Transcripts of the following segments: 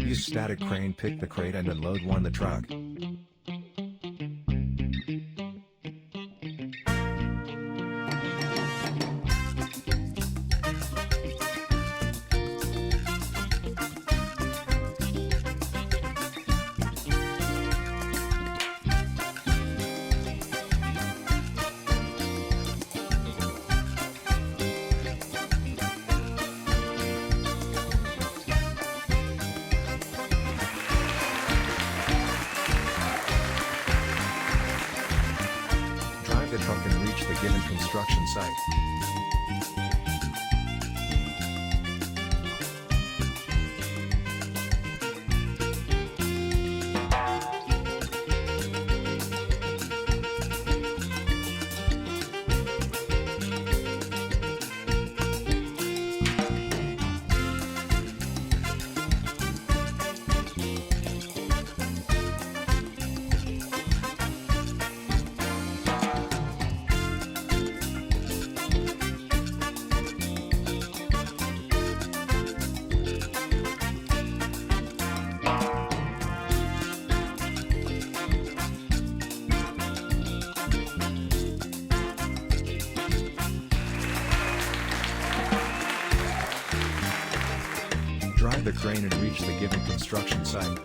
Use static crane, pick the crate and unload the truck. Drive the truck and reach the given construction site. Drive the crane and reach the given construction site.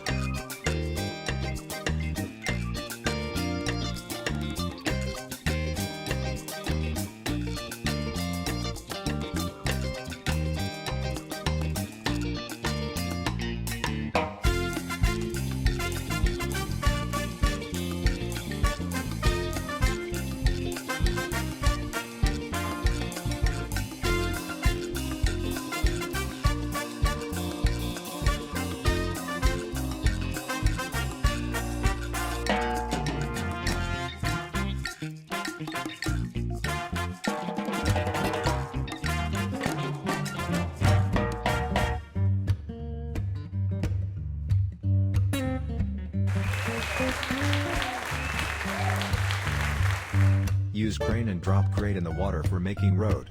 Use crane and drop crate in the water for making road.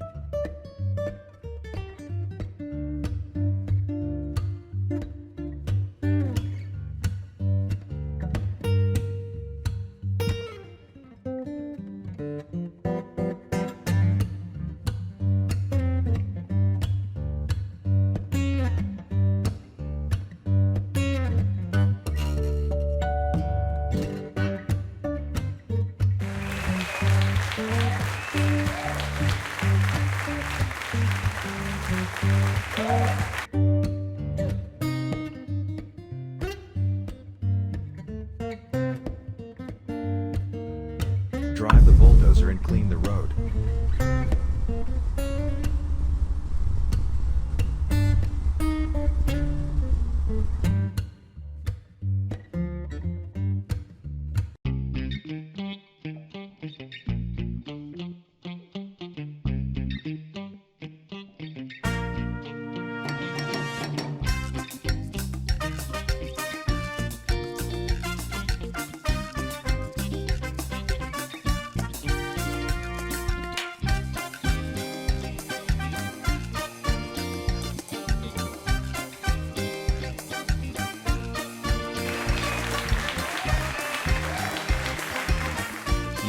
Drive the bulldozer and clean the road.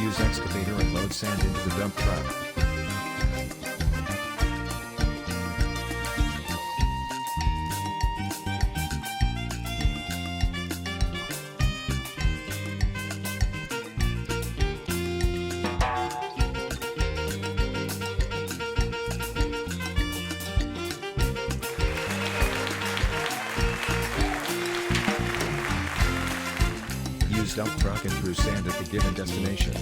Use excavator and load sand into the dump truck. Use dump truck and through sand at the given destination.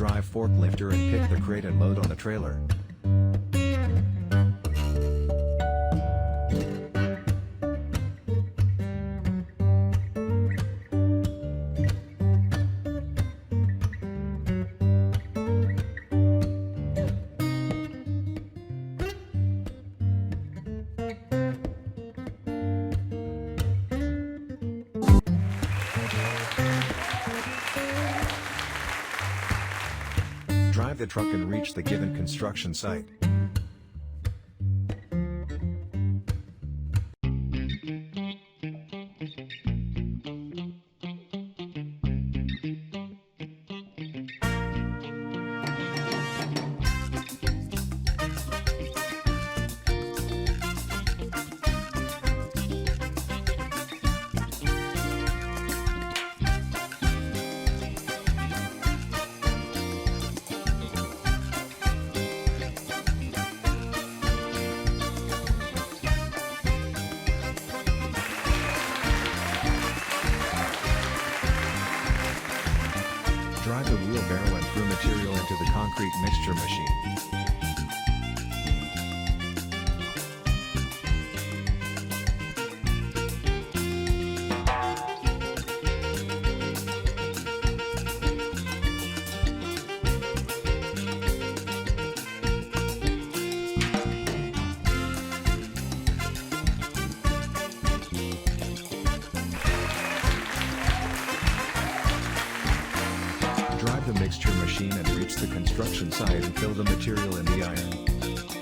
drive forklifter and pick the crate and load on the trailer. Drive the truck and reach the given construction site. Drive the wheelbarrow and throw material into the concrete mixture machine. Drive the mixture machine and reach the construction site and fill the material in the iron.